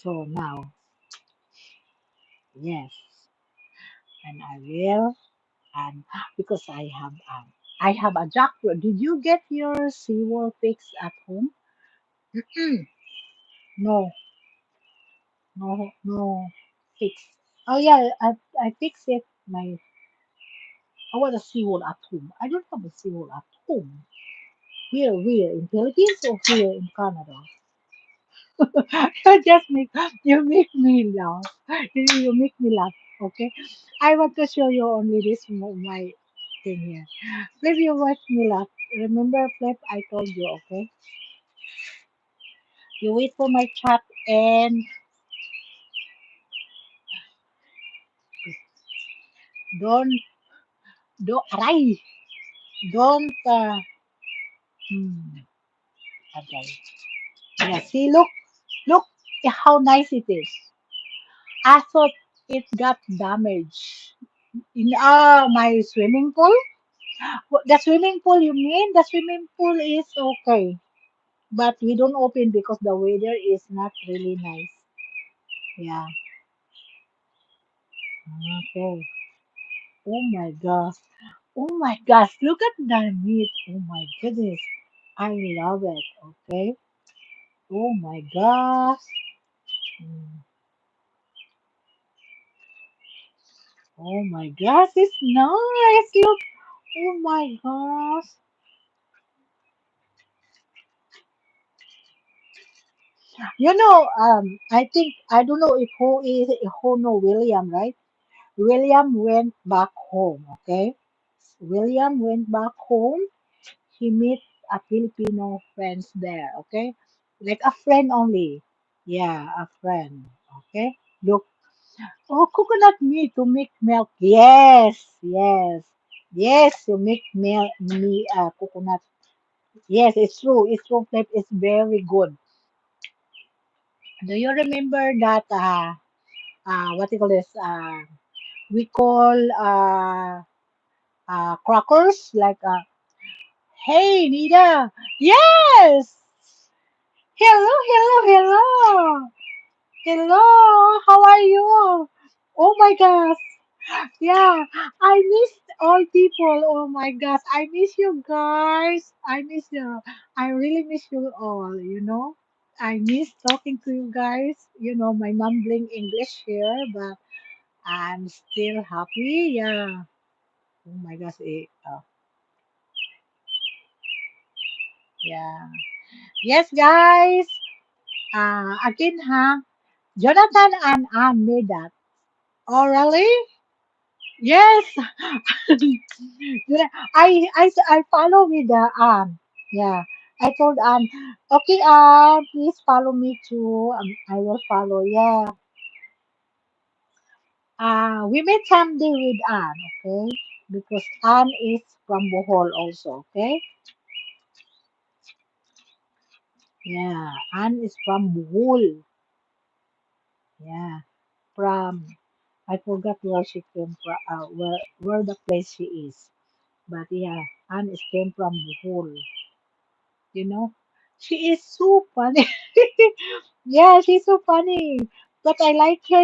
So now, yes, and I will, and because I have a jackfruit. Did you get your seaworld fix at home? No, no fix. Oh yeah, I fixed it. I want a seaworld at home. I don't have a seaworld at home. Here in Philippines or here in Canada. You make me laugh. You make me laugh. Okay, I want to show you only this my thing here. Flip, you watch me laugh. Remember, Flip, I told you. Okay, you wait for my chat and don't aray, don't hmm, okay. Yeah, see, look how nice it is. I thought it got damaged in my swimming pool. The swimming pool, you mean? The swimming pool is okay, but we don't open because the weather is not really nice. Yeah. Okay. Oh my gosh. Oh my gosh. Look at that meat. Oh my goodness. I love it. Okay. Oh my gosh. Mm. Oh my gosh. It's nice. Look. Oh my gosh. I think I don't know if who know William, right? William went back home, okay? William went back home. He met a Filipino friends there, okay? Like a friend only. Yeah, a friend. Okay? Look. Oh, coconut meat to make milk. Yes, yes. Yes, to make milk me coconut. Yes, it's true. It's true that it's very good. Do you remember that what do you call this? We call crackers like hey Nida. Yes. Hello, hello, hello. Hello. How are you? Oh my gosh. Yeah, I miss all people. Oh my gosh. I miss you guys. I miss you. I really miss you all. I miss talking to you guys. My mumbling English here, but I'm still happy. Yeah. Oh my gosh. Yeah. Yes, guys. Again, huh? Jonathan and Anne made that. Oh, really? Yes. I follow with the Yeah. I told Anne, okay, please follow me too. I will follow. Yeah. We met someday with Anne, okay? Because Anne is from Bohol also, okay? Yeah. Anne is from Bohol. Yeah. From I forgot where she came from, where the place she is. But yeah, Anne is came from Bohol. You know, she is so funny. Yeah, she's so funny. But I like her.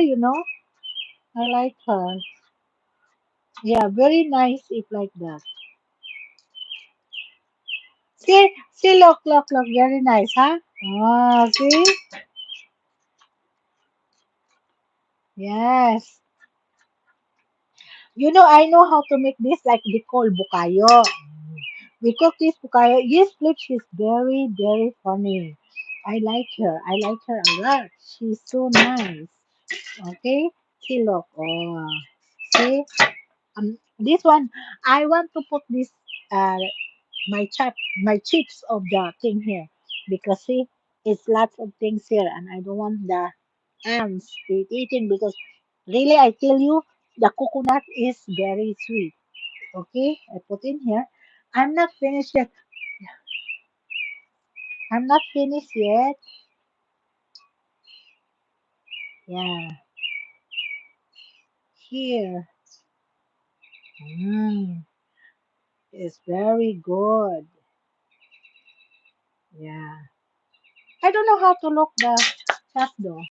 I like her. Yeah, very nice if like that. See, look, very nice, huh? Ah, see? Yes. I know how to make this like we call bukayo. We cook this bukayo. Yes, look, she's very, very funny. I like her. I like her a lot. She's so nice. Okay? See, look. Oh, see? This one, I want to put this, my chips of the thing here. Because see, it's lots of things here. And I don't want the ants eating because really, I tell you, the coconut is very sweet. Okay, I put in here. I'm not finished yet. I'm not finished yet. Yeah, here. Mm, it's very good. Yeah. I don't know how to look the chat though.